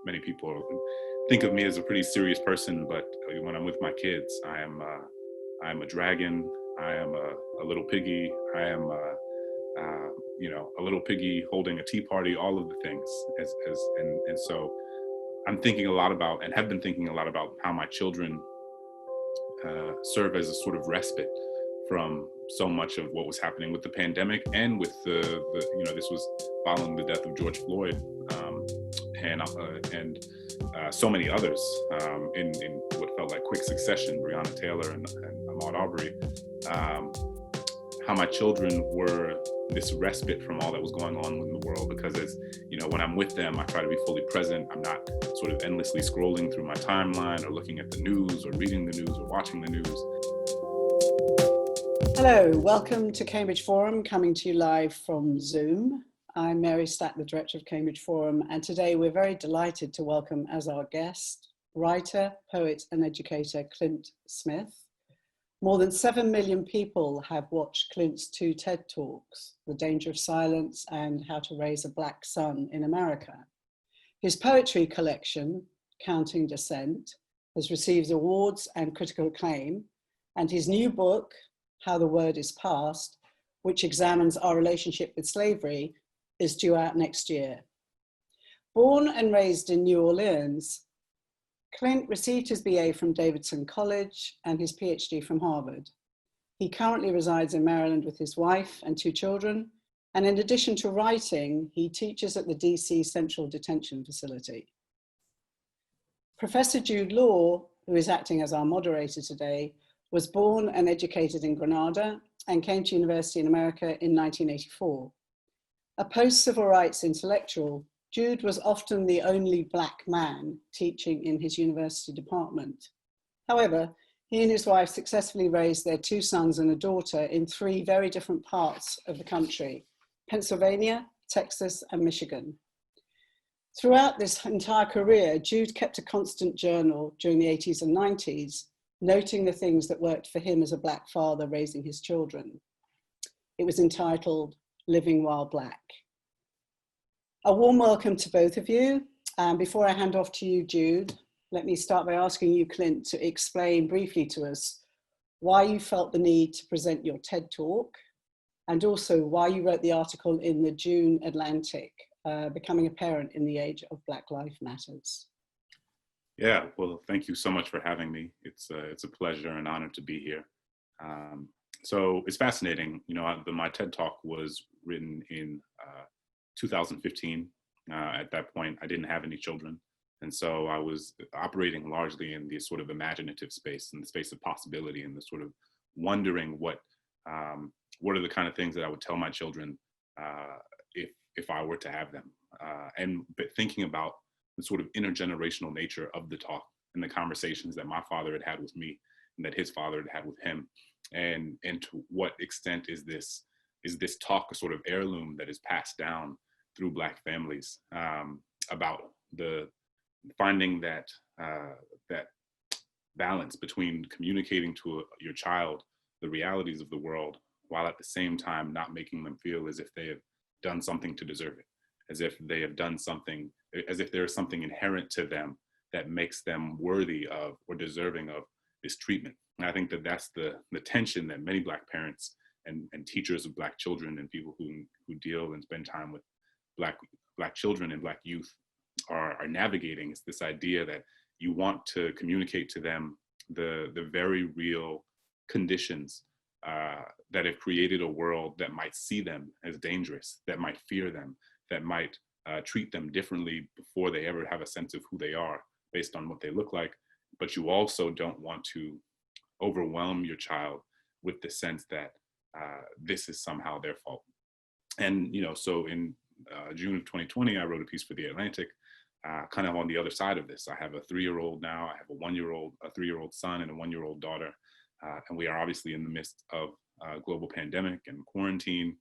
many people think of me as a pretty serious person, but when I'm with my kids, I am a dragon. I am a little piggy. I am a little piggy holding a tea party. All of the things, and so I'm thinking a lot about, and have been thinking a lot about, how my children serve as a sort of respite from so much of what was happening with the pandemic, and with the this was following the death of George Floyd, and so many others in what felt like quick succession, Breonna Taylor and Ahmaud Arbery. How my children were this respite from all that was going on in the world, because when I'm with them, I try to be fully present. I'm not sort of endlessly scrolling through my timeline, or looking at the news, or reading the news, or watching the news. Hello, welcome to Cambridge Forum, coming to you live from Zoom. I'm Mary Stack, the director of Cambridge Forum, and today we're very delighted to welcome as our guest, writer, poet and educator Clint Smith. More than 7 million people have watched Clint's 2 TED Talks, The Danger of Silence and How to Raise a Black Son in America. His poetry collection, Counting Descent, has received awards and critical acclaim, and his new book, How the Word is Passed, which examines our relationship with slavery, is due out next year. Born and raised in New Orleans, Clint received his BA from Davidson College and his PhD from Harvard. He currently resides in Maryland with his wife and 2 children, and in addition to writing, he teaches at the DC Central Detention Facility. Professor Jude Law, who is acting as our moderator today, was born and educated in Granada and came to university in America in 1984. A post-civil rights intellectual, Jude was often the only Black man teaching in his university department. However, he and his wife successfully raised their 2 sons and a daughter in 3 very different parts of the country: Pennsylvania, Texas, and Michigan. Throughout this entire career, Jude kept a constant journal during the 80s and 90s, noting the things that worked for him as a Black father raising his children. It was entitled Living While Black. A warm welcome to both of you. Before I hand off to you, Jude, let me start by asking you, Clint, to explain briefly to us why you felt the need to present your TED Talk, and also why you wrote the article in the June Atlantic, Becoming a Parent in the Age of Black Lives Matters. Yeah, well, thank you so much for having me. It's a pleasure and honor to be here. So it's fascinating. My TED Talk was written in 2015. At that point, I didn't have any children. And so I was operating largely in the sort of imaginative space, in the space of possibility, and the sort of wondering what are the kind of things that I would tell my children if I were to have them. But thinking about the sort of intergenerational nature of the talk and the conversations that my father had had with me and that his father had had with him. And to what extent is this talk a sort of heirloom that is passed down through Black families, about the finding that balance between communicating to your child the realities of the world, while at the same time not making them feel as if they have done something to deserve it, as if they have done something, as if there is something inherent to them that makes them worthy of or deserving of this treatment. And I think that that's the tension that many Black parents and teachers of Black children and people who deal and spend time with Black children and Black youth are navigating. Is this idea that you want to communicate to them the very real conditions that have created a world that might see them as dangerous, that might fear them, that might treat them differently before they ever have a sense of who they are based on what they look like. But you also don't want to overwhelm your child with the sense that this is somehow their fault. And, so in June of 2020, I wrote a piece for the Atlantic, kind of on the other side of this. I have a 3-year-old now. I have a 3-year-old son and a 1-year-old daughter. And we are obviously in the midst of a global pandemic and quarantine.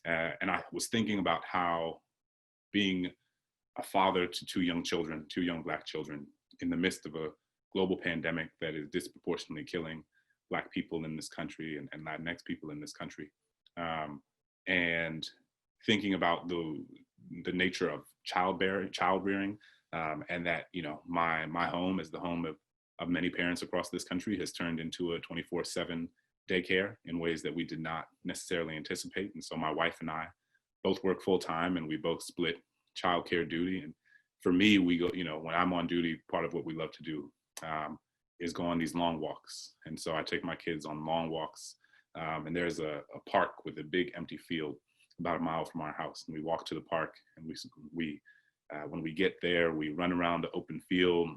And I was thinking about how being a father to 2 young children, 2 young Black children, in the midst of a global pandemic that is disproportionately killing Black people in this country and Latinx people in this country, and thinking about the nature of child rearing, and that, you know, my home is the home of many parents across this country has turned into a 24/7 daycare in ways that we did not necessarily anticipate. And so my wife and I both work full time, and we both split childcare duty. And for me, we go, you know, when I'm on duty, part of what we love to do is go on these long walks. And so I take my kids on long walks. And there's a park with a big empty field about a mile from our house. And we walk to the park, and we when we get there, we run around the open field,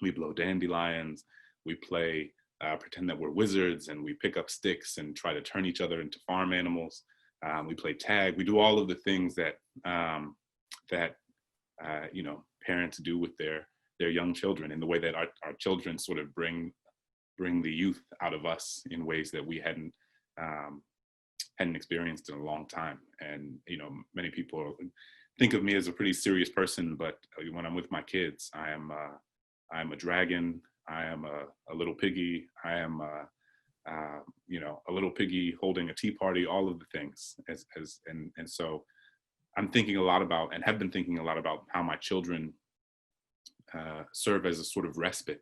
we blow dandelions, we play, pretend that we're wizards, and we pick up sticks and try to turn each other into farm animals. We play tag. We do all of the things that you know, parents do with their young children, in the way that our children sort of bring the youth out of us in ways that we hadn't experienced in a long time. And, you know, many people think of me as a pretty serious person, but when I'm with my kids, I am a dragon. I am a little piggy. I am you know, a little piggy holding a tea party, all of the things. And so I'm thinking a lot about, and have been thinking a lot about, how my children serve as a sort of respite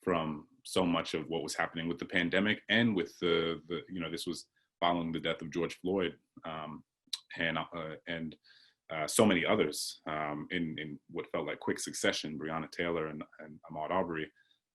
from so much of what was happening with the pandemic, and with the you know, this was following the death of George Floyd, and so many others in what felt like quick succession, Breonna Taylor and Ahmaud Arbery.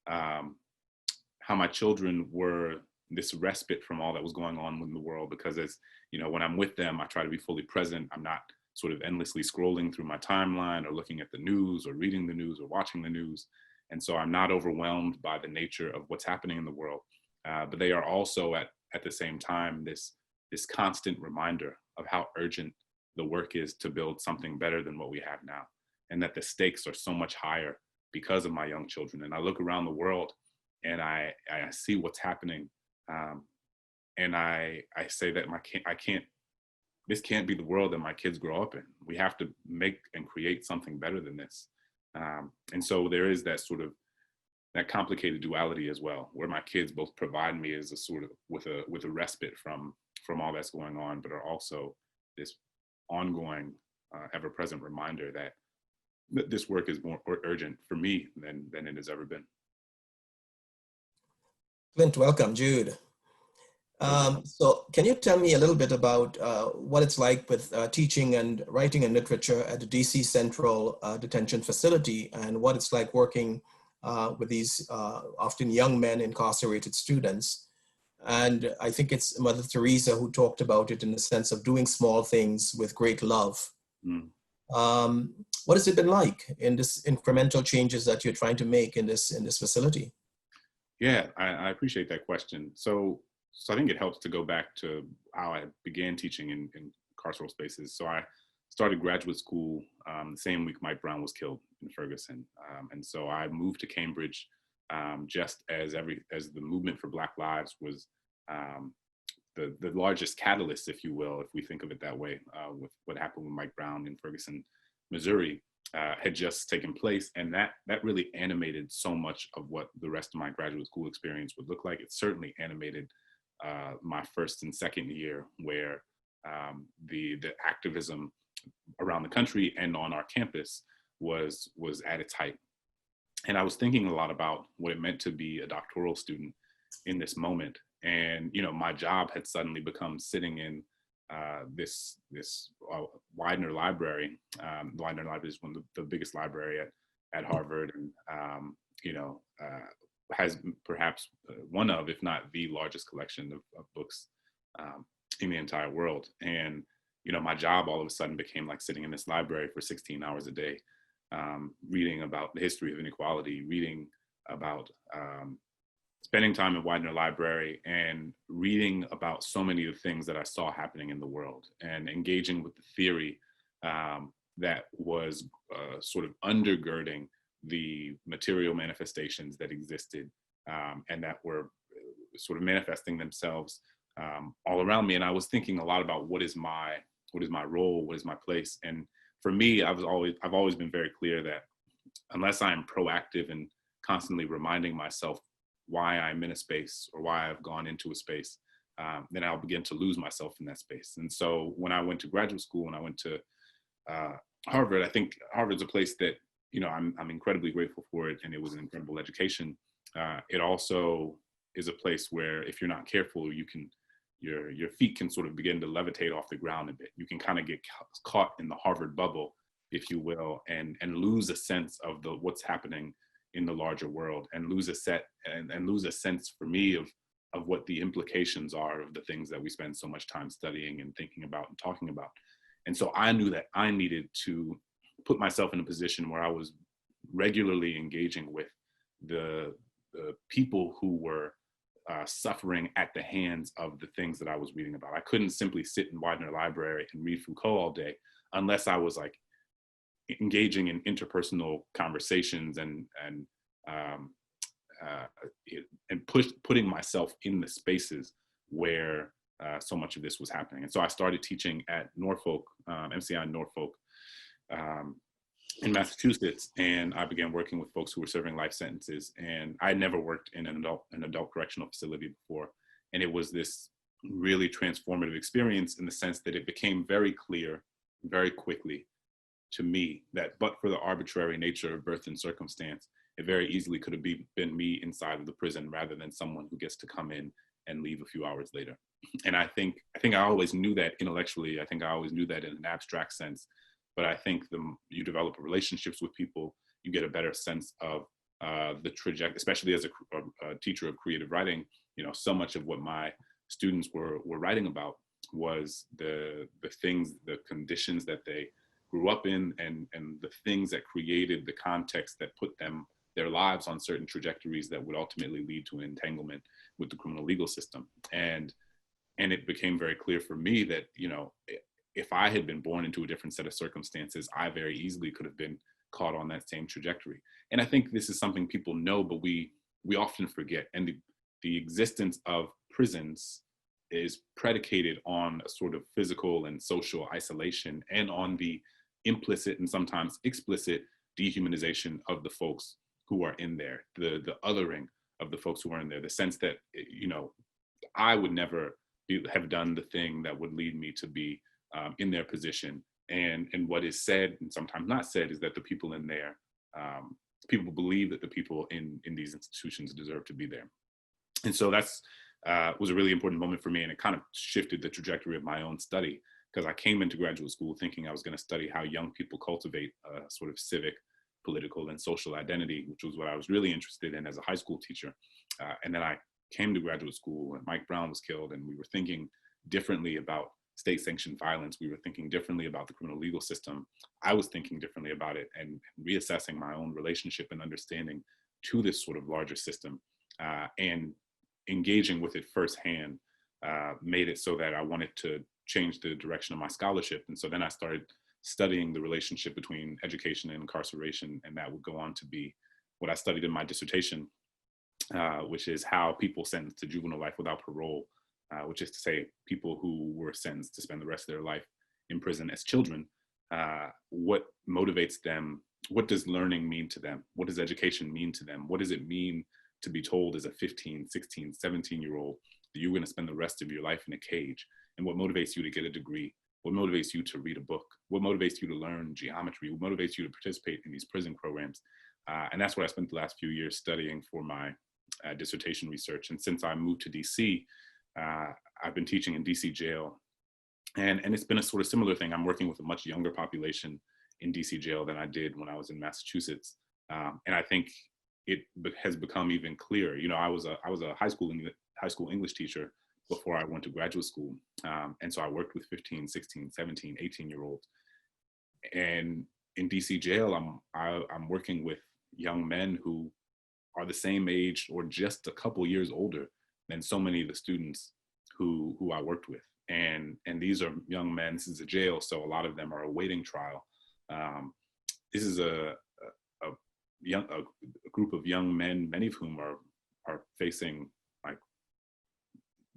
How my children were this respite from all that was going on in the world, because, as you know, when I'm with them, I try to be fully present. I'm not sort of endlessly scrolling through my timeline, or looking at the news, or reading the news, or watching the news. And so I'm not overwhelmed by the nature of what's happening in the world. But they are also at the same time this constant reminder of how urgent the work is to build something better than what we have now, and that the stakes are so much higher because of my young children. And I look around the world, and I see what's happening, and I say that this can't be the world that my kids grow up in. We have to make and create something better than this. And so there is that sort of that complicated duality as well, where my kids both provide me as a sort of with a respite from all that's going on, but are also this ongoing, ever-present reminder that this work is more urgent for me than it has ever been. Clint, welcome. Jude. So can you tell me a little bit about what it's like with teaching and writing and literature at the DC Central Detention Facility, and what it's like working with these often young men, incarcerated students? And I think it's Mother Teresa who talked about it in the sense of doing small things with great love. Mm. What has it been like in this incremental changes that you're trying to make in this facility? Yeah, I appreciate that question. So I think it helps to go back to how I began teaching in carceral spaces. So I started graduate school the same week Mike Brown was killed in Ferguson. And so I moved to Cambridge just as the movement for Black Lives was the largest catalyst, if you will, if we think of it that way, with what happened with Mike Brown in Ferguson, Missouri, had just taken place. And that really animated so much of what the rest of my graduate school experience would look like. It certainly animated my first and second year, where the activism around the country and on our campus was at its height. And I was thinking a lot about what it meant to be a doctoral student in this moment. And, you know, my job had suddenly become sitting in this Widener Library. Widener Library is one of the biggest library at Harvard, and you know, has perhaps one of, if not the largest collection of books in the entire world. And, you know, my job all of a sudden became like sitting in this library for 16 hours a day, reading about the history of inequality, reading about spending time in Widener Library, and reading about so many of the things that I saw happening in the world, and engaging with the theory that was sort of undergirding the material manifestations that existed and that were sort of manifesting themselves all around me. And I was thinking a lot about what is my role, what is my place. And for me, I've always been very clear that unless I'm proactive and constantly reminding myself why I'm in a space or why I've gone into a space, then I'll begin to lose myself in that space. And so when I went to graduate school and I went to Harvard, I think Harvard's a place that, I'm incredibly grateful for it, and it was an incredible education. It also is a place where, if you're not careful, your feet can sort of begin to levitate off the ground a bit. You can kind of get caught in the Harvard bubble, if you will, and lose a sense of what's happening in the larger world, and lose a sense for me of what the implications are of the things that we spend so much time studying and thinking about and talking about. And so I knew that I needed to put myself in a position where I was regularly engaging with the people who were suffering at the hands of the things that I was reading about. I couldn't simply sit in Widener Library and read Foucault all day unless I was like engaging in interpersonal conversations and putting myself in the spaces where so much of this was happening. And so I started teaching at Norfolk, MCI Norfolk, in Massachusetts, and I began working with folks who were serving life sentences. And I had never worked in an adult correctional facility before. And it was this really transformative experience in the sense that it became very clear very quickly to me that, but for the arbitrary nature of birth and circumstance, it very easily could have been me inside of the prison rather than someone who gets to come in and leave a few hours later. And I think I always knew that intellectually. I think I always knew that in an abstract sense. But I think you develop relationships with people, you get a better sense of the trajectory, especially as a teacher of creative writing. So much of what my students were writing about was the things, the conditions that they grew up in, and the things that created the context that put their lives on certain trajectories that would ultimately lead to an entanglement with the criminal legal system. And it became very clear for me that, if I had been born into a different set of circumstances, I very easily could have been caught on that same trajectory. And I think this is something people know, but we often forget. And the existence of prisons is predicated on a sort of physical and social isolation, and on the implicit and sometimes explicit dehumanization of the folks who are in there, the othering of the folks who are in there, the sense that, I would never have done the thing that would lead me to be in their position. And what is said and sometimes not said is that the people in there, people believe that the people in these institutions deserve to be there. And so that's was a really important moment for me, and it kind of shifted the trajectory of my own study, because I came into graduate school thinking I was going to study how young people cultivate a sort of civic, political, and social identity, which was what I was really interested in as a high school teacher. And then I came to graduate school and Mike Brown was killed, and we were thinking differently about state-sanctioned violence. We were thinking differently about the criminal legal system. I was thinking differently about it and reassessing my own relationship and understanding to this sort of larger system, and engaging with it firsthand made it so that I wanted to change the direction of my scholarship. And so then I started studying the relationship between education and incarceration, and that would go on to be what I studied in my dissertation, which is how people sentenced to juvenile life without parole, which is to say people who were sentenced to spend the rest of their life in prison as children, what motivates them? What does learning mean to them? What does education mean to them? What does it mean to be told as a 15, 16, 17-year-old that you're going to spend the rest of your life in a cage? And what motivates you to get a degree? What motivates you to read a book? What motivates you to learn geometry? What motivates you to participate in these prison programs? And that's what I spent the last few years studying for my dissertation research. And since I moved to DC, I've been teaching in DC jail. And it's been a sort of similar thing. I'm working with a much younger population in DC jail than I did when I was in Massachusetts. And I think it has become even clearer. I was a high school English teacher before I went to graduate school. And so I worked with 15, 16, 17, 18-year-olds. And in DC jail, I'm working with young men who are the same age or just a couple years older than so many of the students who I worked with. And these are young men. This is a jail, so a lot of them are awaiting trial. This is a group of young men, many of whom are facing like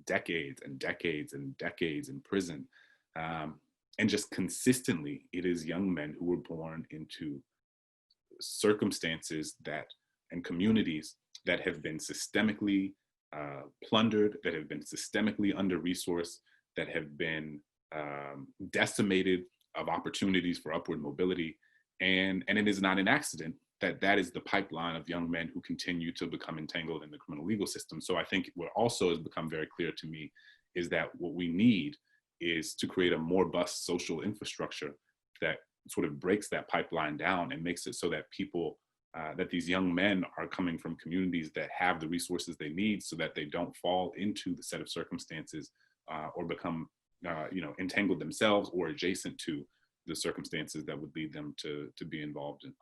decades and decades and decades in prison. And just consistently, it is young men who were born into circumstances and communities that have been systemically plundered, that have been systemically under-resourced, that have been decimated of opportunities for upward mobility. And it is not an accident that that is the pipeline of young men who continue to become entangled in the criminal legal system. So I think what also has become very clear to me is that what we need is to create a more robust social infrastructure that sort of breaks that pipeline down and makes it so that people, that these young men are coming from communities that have the resources they need so that they don't fall into the set of circumstances or become, entangled themselves or adjacent to the circumstances that would lead them to be involved in,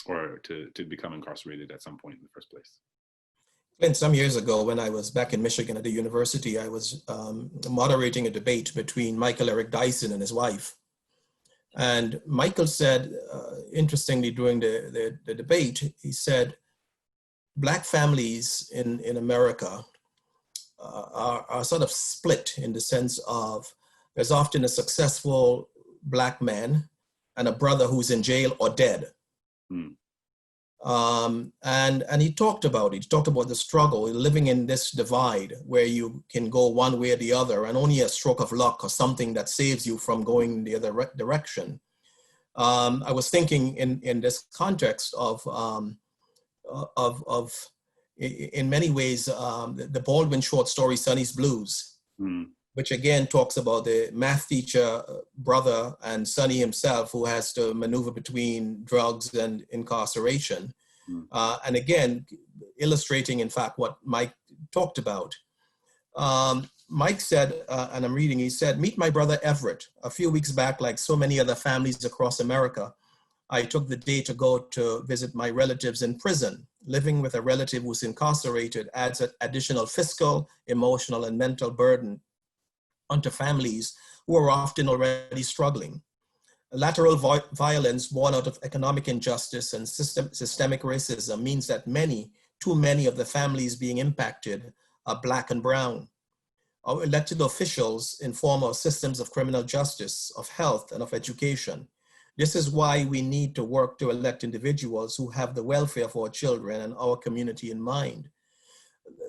or to become incarcerated at some point in the first place. Clint, some years ago when I was back in Michigan at the university, I was moderating a debate between Michael Eric Dyson and his wife. And Michael said, interestingly, during the debate, he said, Black families in America are sort of split in the sense of there's often a successful Black man and a brother who's in jail or dead. And he talked about it. He talked about the struggle, living in this divide where you can go one way or the other, and only a stroke of luck or something that saves you from going the other direction. I was thinking in this context of in many ways, the Baldwin short story, Sonny's Blues, which again talks about the math teacher brother and Sonny himself who has to maneuver between drugs and incarceration. And again, illustrating in fact what Mike talked about. Mike said, and I'm reading, he said, meet my brother Everett. A few weeks back, like so many other families across America, I took the day to go to visit my relatives in prison. Living with a relative who's incarcerated adds an additional fiscal, emotional, and mental burden onto families who are often already struggling. Lateral violence born out of economic injustice and systemic racism means that too many of the families being impacted are Black and brown. Our elected officials inform our systems of criminal justice, of health, and of education. This is why we need to work to elect individuals who have the welfare of our children and our community in mind.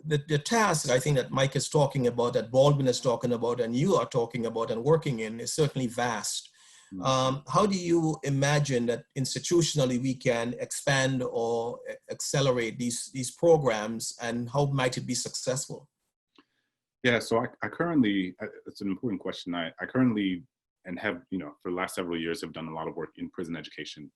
The task I think that Mike is talking about, that Baldwin is talking about, and you are talking about and working in is certainly vast. How do you imagine that institutionally we can expand or accelerate these programs, and how might it be successful? Yeah, so I currently, it's an important question. I currently, and have, for the last several years, have done a lot of work in prison education.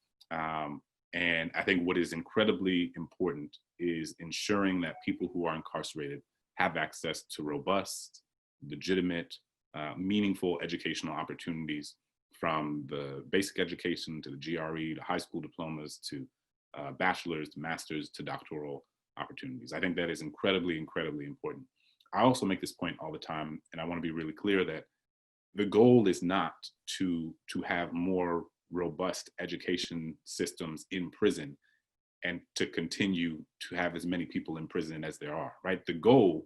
And I think what is incredibly important is ensuring that people who are incarcerated have access to robust, legitimate, meaningful educational opportunities, from the basic education to the GRE, to high school diplomas, to bachelor's, to master's, to doctoral opportunities. I think that is incredibly, incredibly important. I also make this point all the time, and I want to be really clear that the goal is not to have more robust education systems in prison and to continue to have as many people in prison as there are, right? The goal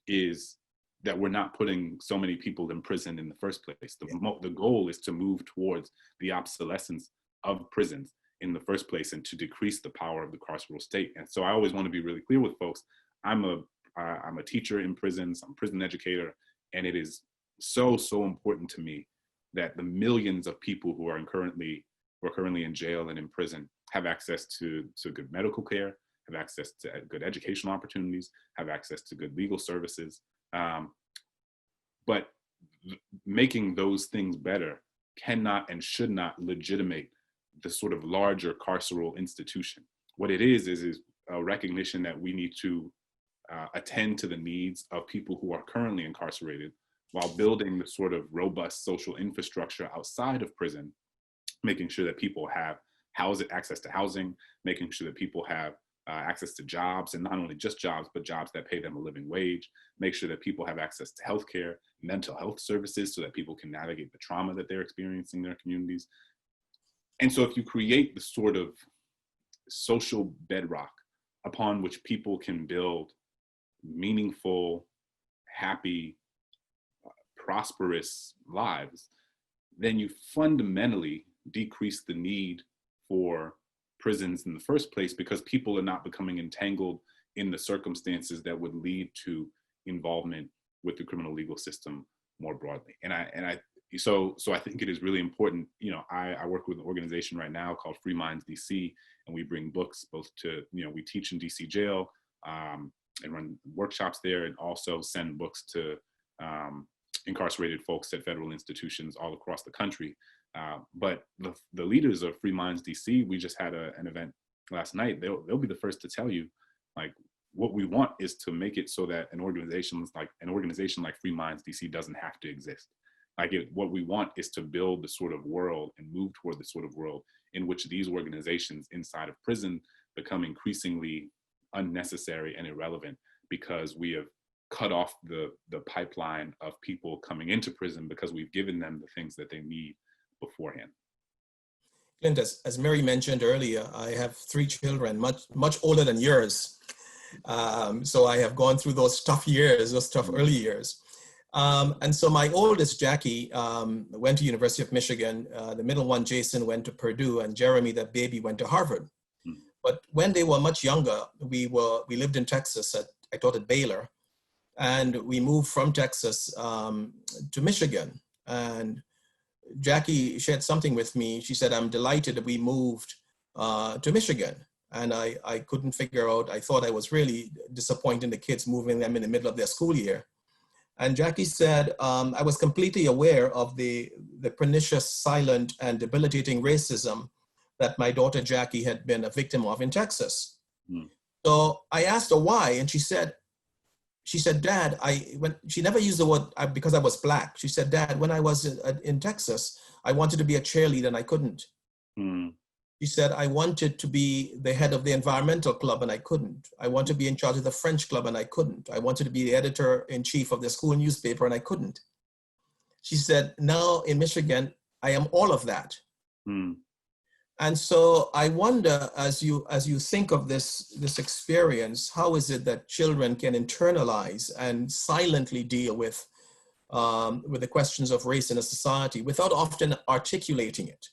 is that we're not putting so many people in prison in the first place. The goal is to move towards the obsolescence of prisons in the first place and to decrease the power of the carceral state. And so I always want to be really clear with folks. I'm a teacher in prisons, I'm a prison educator, and it is so important to me that the millions of people who are currently in jail and in prison have access to good medical care, have access to good educational opportunities, have access to good legal services. But making those things better cannot and should not legitimate the sort of larger carceral institution. What it is a recognition that we need to attend to the needs of people who are currently incarcerated while building the sort of robust social infrastructure outside of prison, making sure that people have access to housing, making sure that people have access to jobs, and not only just jobs, but jobs that pay them a living wage, make sure that people have access to healthcare, mental health services, so that people can navigate the trauma that they're experiencing in their communities. And so if you create the sort of social bedrock upon which people can build meaningful, happy, prosperous lives, then you fundamentally decrease the need for prisons in the first place, because people are not becoming entangled in the circumstances that would lead to involvement with the criminal legal system more broadly. And so I think it is really important. You know, I work with an organization right now called Free Minds DC, and we bring books both to, you know, we teach in DC jail and run workshops there, and also send books to incarcerated folks at federal institutions all across the country. But the leaders of Free Minds DC, we just had an event last night. They'll be the first to tell you, like, what we want is to make it so that an organization like Free Minds DC doesn't have to exist. Like, what we want is to build the sort of world and move toward the sort of world in which these organizations inside of prison become increasingly unnecessary and irrelevant, because we have cut off the pipeline of people coming into prison because we've given them the things that they need beforehand. Clint, as Mary mentioned earlier, I have 3 children, much older than yours. So I have gone through those tough years, those tough early years. And so my oldest, Jackie, went to University of Michigan. The middle one, Jason, went to Purdue, and Jeremy, the baby, went to Harvard. But when they were much younger, we lived in Texas. I taught at Baylor, and we moved from Texas to Michigan. And Jackie shared something with me. She said, "I'm delighted that we moved to Michigan." And I couldn't figure out, I thought I was really disappointing the kids, moving them in the middle of their school year. And Jackie said, I was completely aware of the pernicious, silent, and debilitating racism that my daughter Jackie had been a victim of in Texas. So I asked her why, and she said, "Dad," she never used the word because I was Black. She said, "Dad, when I was in Texas, I wanted to be a cheerleader and I couldn't." She said, "I wanted to be the head of the environmental club and I couldn't. I wanted to be in charge of the French club and I couldn't. I wanted to be the editor-in-chief of the school newspaper and I couldn't." She said, "Now in Michigan, I am all of that." And so I wonder, as you think of this experience, how is it that children can internalize and silently deal with the questions of race in a society without often articulating it?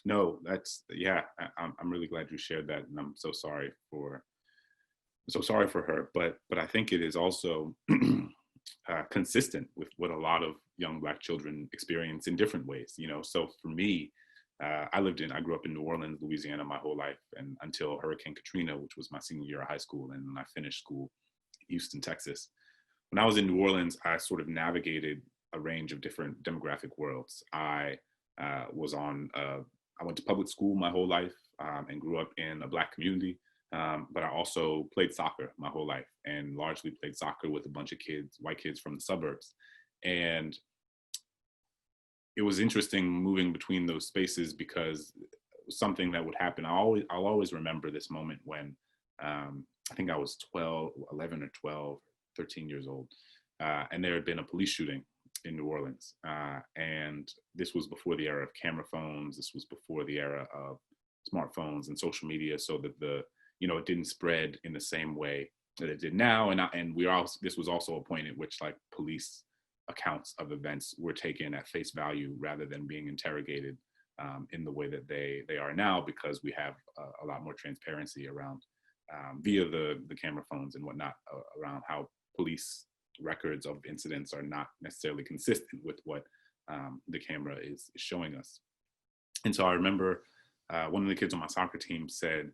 No, I'm really glad you shared that, and I'm so sorry for her. But I think it is also consistent with what a lot of young Black children experience in different ways. You know, so for me, I grew up in New Orleans, Louisiana, my whole life, and until Hurricane Katrina, which was my senior year of high school, and then I finished school in Houston, Texas. When I was in New Orleans, I sort of navigated a range of different demographic worlds. I went to public school my whole life and grew up in a Black community, but I also played soccer my whole life, and largely played soccer with a bunch of white kids from the suburbs. And it was interesting moving between those spaces, because something that would happen, I'll always remember this moment when I think I was 11 or 12, 13 years old, and there had been a police shooting in New Orleans. And this was before the era of camera phones. This was before the era of smartphones and social media, so that it didn't spread in the same way that it did now. And this was also a point at which, like, police accounts of events were taken at face value rather than being interrogated in the way that they are now, because we have a lot more transparency around via the camera phones and whatnot around how police records of incidents are not necessarily consistent with what the camera is showing us. And so I remember one of the kids on my soccer team said,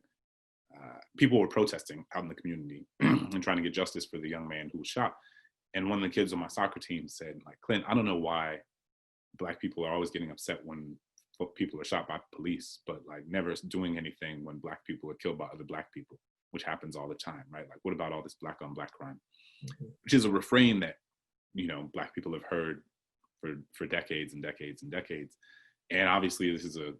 people were protesting out in the community and trying to get justice for the young man who was shot. And one of the kids on my soccer team said, like, "Clint, I don't know why Black people are always getting upset when people are shot by police, but like never doing anything when Black people are killed by other Black people, which happens all the time, right? Like, what about all this Black on Black crime?" Which is a refrain that, Black people have heard for decades and decades and decades. And obviously this is a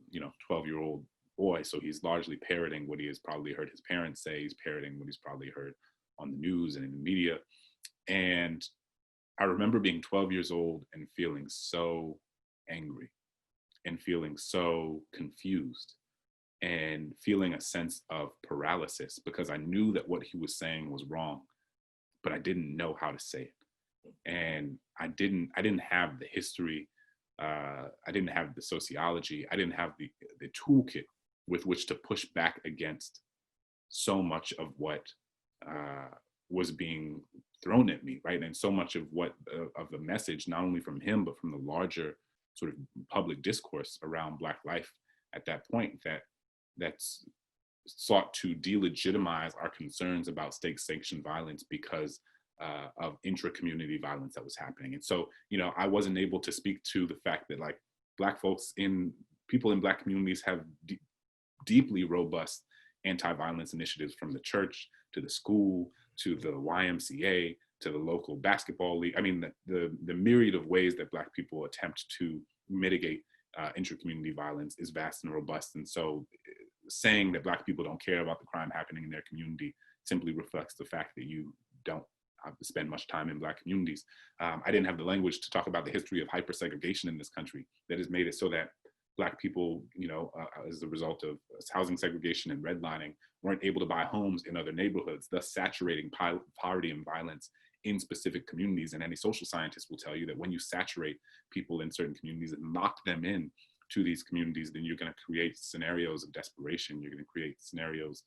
12-year-old boy, so he's largely parroting what he has probably heard his parents say. He's parroting what he's probably heard on the news and in the media. And I remember being 12 years old and feeling so angry and feeling so confused and feeling a sense of paralysis, because I knew that what he was saying was wrong, but I didn't know how to say it. And I didn't have the history. I didn't have the sociology. I didn't have the toolkit with which to push back against so much of what was being thrown at me, right? And so much of what of the message, not only from him, but from the larger sort of public discourse around Black life at that point, that's sought to delegitimize our concerns about state-sanctioned violence because of intra-community violence that was happening. And so, you know, I wasn't able to speak to the fact that like people in Black communities have deeply robust anti-violence initiatives, from the church to the school to the YMCA to the local basketball league. I mean, the myriad of ways that Black people attempt to mitigate intra-community violence is vast and robust. And so saying that Black people don't care about the crime happening in their community simply reflects the fact that you don't spend much time in Black communities. I didn't have the language to talk about the history of hyper-segregation in this country that has made it so that Black people, you know, as a result of housing segregation and redlining, weren't able to buy homes in other neighborhoods, thus saturating poverty and violence in specific communities. And any social scientist will tell you that when you saturate people in certain communities and lock them in to these communities, then you're going to create scenarios of desperation. You're going to create scenarios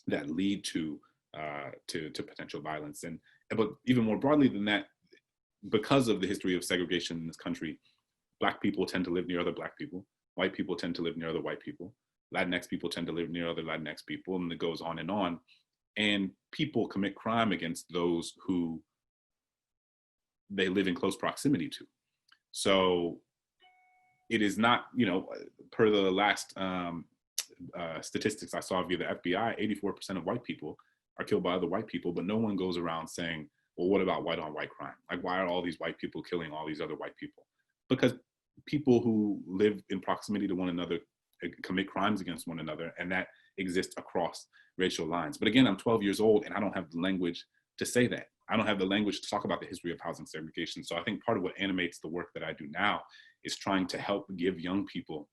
that lead to potential violence. But even more broadly than that, because of the history of segregation in this country, Black people tend to live near other Black people. White people tend to live near other white people. Latinx people tend to live near other Latinx people, and it goes on. And people commit crime against those who they live in close proximity to. So it is not, you know, per the last statistics I saw via the FBI, 84% of white people are killed by other white people, but no one goes around saying, well, what about white on white crime? Like, why are all these white people killing all these other white people? Because people who live in proximity to one another commit crimes against one another, and that exists across racial lines. But again, I'm 12 years old and I don't have the language to say that. I don't have the language to talk about the history of housing segregation. So I think part of what animates the work that I do now is trying to help give young people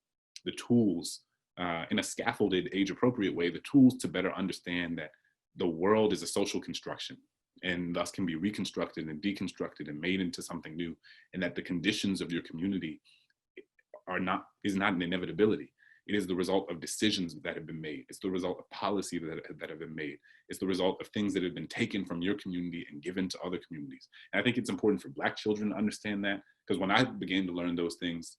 the tools in a scaffolded, age-appropriate way, the tools to better understand that the world is a social construction and thus can be reconstructed and deconstructed and made into something new, and that the conditions of your community is not an inevitability. It is the result of decisions that have been made. It's the result of policy that have been made. It's the result of things that have been taken from your community and given to other communities. And I think it's important for Black children to understand that, because when I began to learn those things,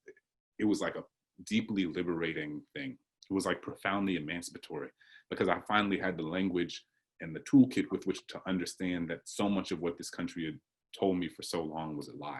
it was like a deeply liberating thing. It was like profoundly emancipatory, because I finally had the language and the toolkit with which to understand that so much of what this country had told me for so long was a lie,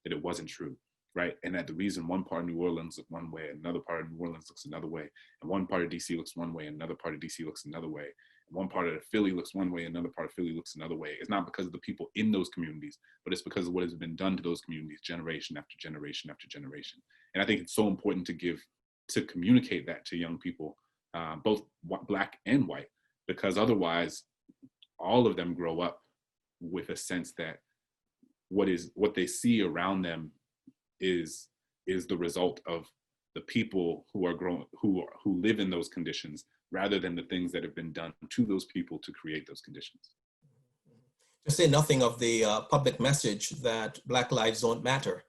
that it wasn't true, right? And that the reason one part of New Orleans looks one way, another part of New Orleans looks another way, and one part of DC looks one way, another part of DC looks another way, and one part of Philly looks one way, another part of Philly looks another way. It's not because of the people in those communities, but it's because of what has been done to those communities generation after generation after generation. And I think it's so important to communicate that to young people, both Black and white, because otherwise all of them grow up with a sense that what they see around them is the result of the people who are who live in those conditions, rather than the things that have been done to those people to create those conditions. To say nothing of the public message that Black lives don't matter,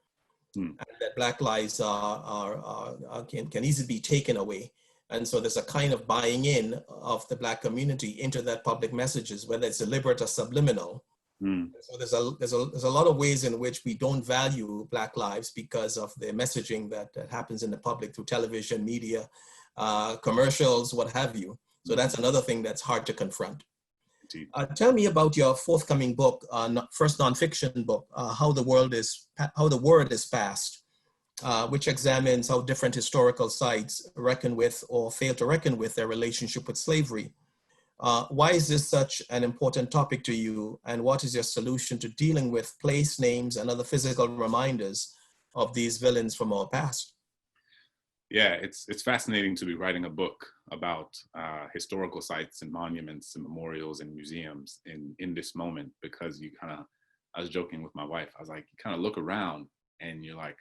and that Black lives can easily be taken away. And so there's a kind of buying in of the Black community into that public messages, whether it's deliberate or subliminal. So there's a lot of ways in which we don't value Black lives because of the messaging that happens in the public through television, media, commercials, what have you. So that's another thing that's hard to confront. Tell me about your forthcoming book, first nonfiction book, How the Word is Past, which examines how different historical sites reckon with or fail to reckon with their relationship with slavery. Why is this such an important topic to you, and what is your solution to dealing with place names and other physical reminders of these villains from our past? Yeah, it's fascinating to be writing a book about historical sites and monuments and memorials and museums in this moment, because I was joking with my wife, I was like, you kind of look around and you're like,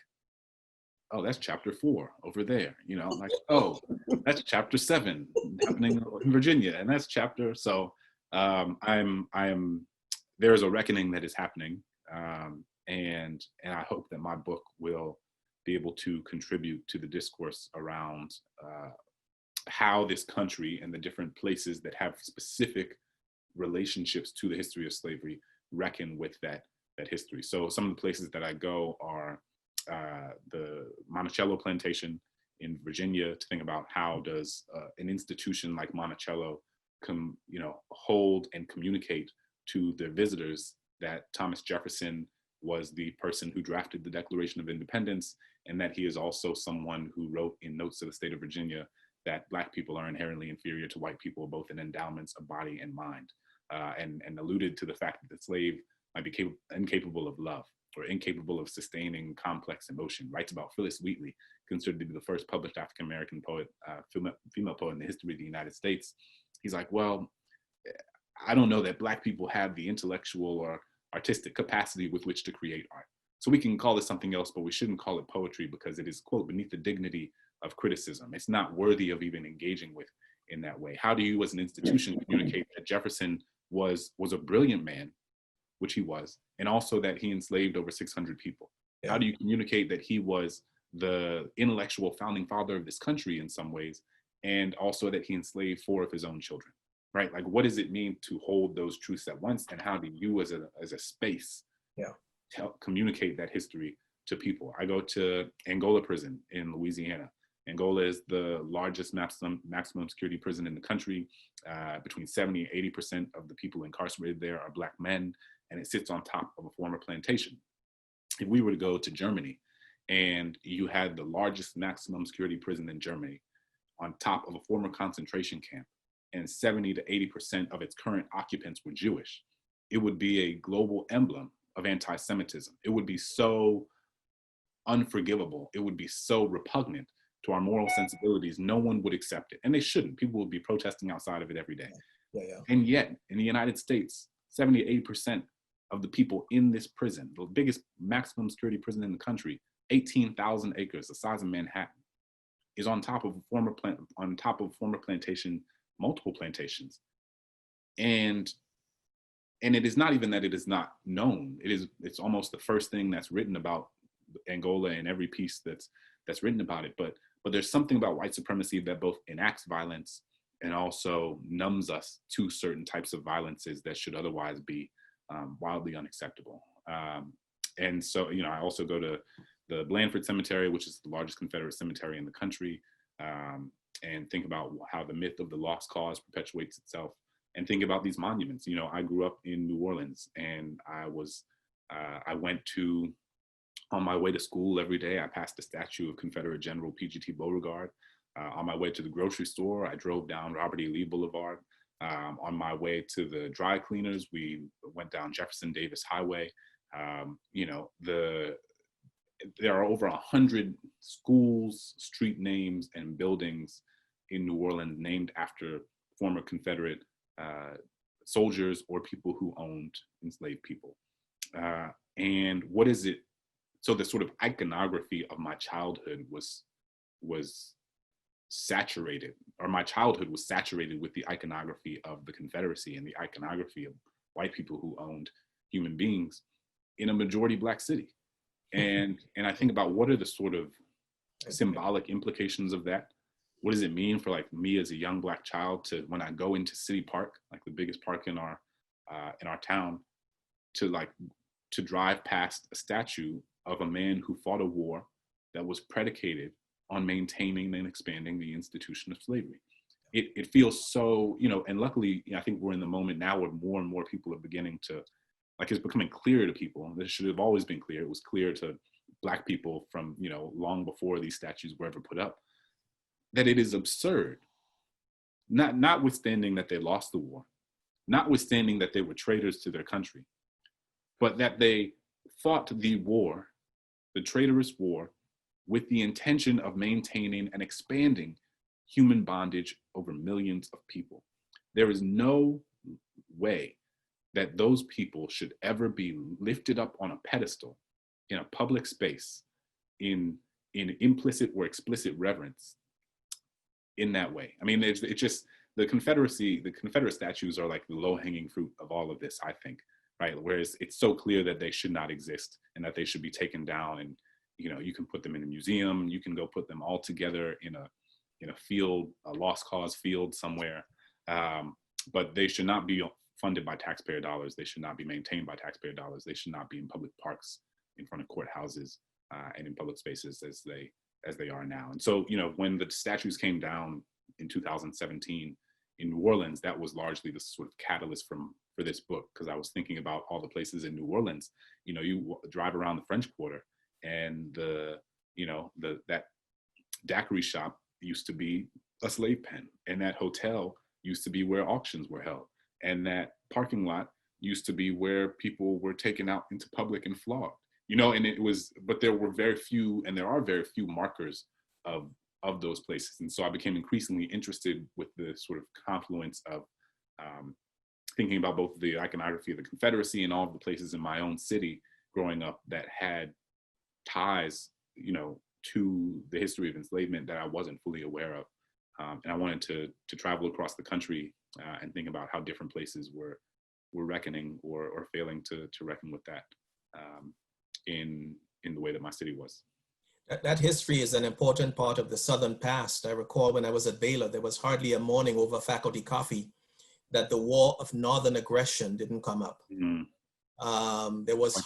oh, that's chapter 4 over there, you know, like, oh, that's chapter 7 happening in Virginia, and that's chapter. So there's a reckoning that is happening, and I hope that my book will be able to contribute to the discourse around how this country and the different places that have specific relationships to the history of slavery reckon with that history. So some of the places that I go are the Monticello plantation in Virginia, to think about how does an institution like Monticello hold and communicate to their visitors that Thomas Jefferson was the person who drafted the Declaration of Independence, and that he is also someone who wrote in Notes to the State of Virginia that Black people are inherently inferior to white people, both in endowments of body and mind, and alluded to the fact that the slave might be incapable of love or incapable of sustaining complex emotion. Writes about Phyllis Wheatley, considered to be the first published African-American poet, female poet in the history of the United States. He's like, well, I don't know that Black people have the intellectual or artistic capacity with which to create art. So we can call it something else, but we shouldn't call it poetry because it is, quote, beneath the dignity of criticism. It's not worthy of even engaging with in that way. How do you as an institution communicate that Jefferson was a brilliant man, which he was, and also that he enslaved over 600 people? Yeah. How do you communicate that he was the intellectual founding father of this country in some ways, and also that he enslaved 4 of his own children, right? Like, what does it mean to hold those truths at once, and how do you as a space communicate that history to people? I go to Angola prison in Louisiana. Angola is the largest maximum security prison in the country. Between 70 and 80% of the people incarcerated there are Black men, and it sits on top of a former plantation. If we were to go to Germany and you had the largest maximum security prison in Germany on top of a former concentration camp, and 70 to 80% of its current occupants were Jewish, it would be a global emblem of anti-Semitism. It would be so unforgivable. It would be so repugnant to our moral sensibilities. No one would accept it, and they shouldn't. People would be protesting outside of it every day. And yet, in the United States, 70 to 80% of the people in this prison, the biggest maximum security prison in the country, 18,000 acres, the size of Manhattan, is on top of a former plantation, multiple plantations. And it is not even that it is not known. It's almost the first thing that's written about Angola in every piece that's written about it. But there's something about white supremacy that both enacts violence and also numbs us to certain types of violences that should otherwise be wildly unacceptable. And so, I also go to the Blandford Cemetery, which is the largest Confederate cemetery in the country, and think about how the myth of the lost cause perpetuates itself, and think about these monuments. I grew up in New Orleans, and I went to, on my way to school every day, I passed the statue of Confederate General P.G.T. Beauregard. On my way to the grocery store, I drove down Robert E. Lee Boulevard. On my way to the dry cleaners, we went down Jefferson Davis Highway. There are over 100 schools, street names, and buildings in New Orleans named after former Confederate soldiers or people who owned enslaved people. And what is it? So the sort of iconography of my childhood was saturated, or my childhood was saturated with the iconography of the Confederacy and the iconography of white people who owned human beings in a majority Black city. And I think about what are the sort of symbolic implications of that? What does it mean for like me as a young Black child to, when I go into City Park, like the biggest park in our town, to drive past a statue of a man who fought a war that was predicated on maintaining and expanding the institution of slavery. It feels so, and luckily, I think we're in the moment now where more and more people are beginning to, like, it's becoming clear to people. This should have always been clear. It was clear to Black people from, long before these statues were ever put up, that it is absurd, notwithstanding that they lost the war, notwithstanding that they were traitors to their country, but that they fought the war, the traitorous war, with the intention of maintaining and expanding human bondage over millions of people. There is no way that those people should ever be lifted up on a pedestal in a public space in implicit or explicit reverence in that way. I mean, it's just the Confederate statues are like the low-hanging fruit of all of this, I think, right? Whereas it's so clear that they should not exist and that they should be taken down, and you can put them in a museum, you can go put them all together in a field, a lost cause field somewhere, but they should not be funded by taxpayer dollars. They should not be maintained by taxpayer dollars. They should not be in public parks, in front of courthouses, and in public spaces as they are now. And so, you know, when the statues came down in 2017 in New Orleans, that was largely the sort of catalyst for this book, because I was thinking about all the places in New Orleans. You know, you drive around the French Quarter, and that daiquiri shop used to be a slave pen, and that hotel used to be where auctions were held, and that parking lot used to be where people were taken out into public and flogged. You know, and but there were very few, and there are very few markers of those places. And so I became increasingly interested with the sort of confluence of thinking about both the iconography of the Confederacy and all of the places in my own city growing up that had ties, you know, to the history of enslavement that I wasn't fully aware of. And I wanted to travel across the country and think about how different places were reckoning or failing to reckon with that in the way that my city was. That history is an important part of the Southern past. I recall when I was at Baylor, there was hardly a morning over faculty coffee that the war of Northern aggression didn't come up. Mm-hmm. There was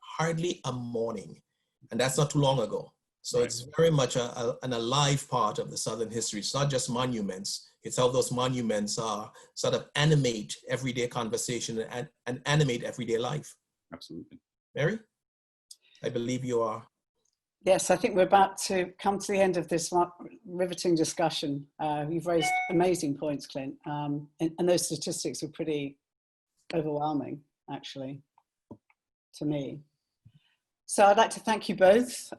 hardly a morning, and that's not too long ago. So It's very much an alive part of the Southern history. It's not just monuments. It's how those monuments are sort of animate everyday conversation and animate everyday life. Absolutely. Mary, I believe you are. Yes, I think we're about to come to the end of this riveting discussion. You've raised amazing points, Clint, and those statistics are pretty overwhelming, actually, to me. So I'd like to thank you both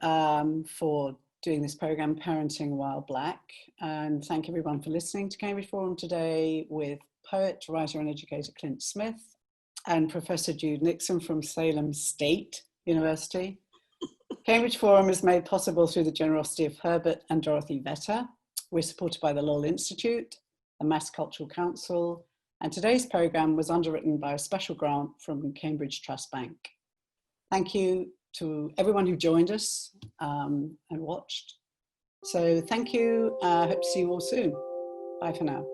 for doing this program, Parenting While Black, and thank everyone for listening to Cambridge Forum today with poet, writer, and educator Clint Smith and Professor Jude Nixon from Salem State University. Cambridge Forum is made possible through the generosity of Herbert and Dorothy Vetter. We're supported by the Lowell Institute, the Mass Cultural Council, and today's program was underwritten by a special grant from Cambridge Trust Bank. Thank you to everyone who joined us and watched. So thank you. I hope to see you all soon. Bye for now.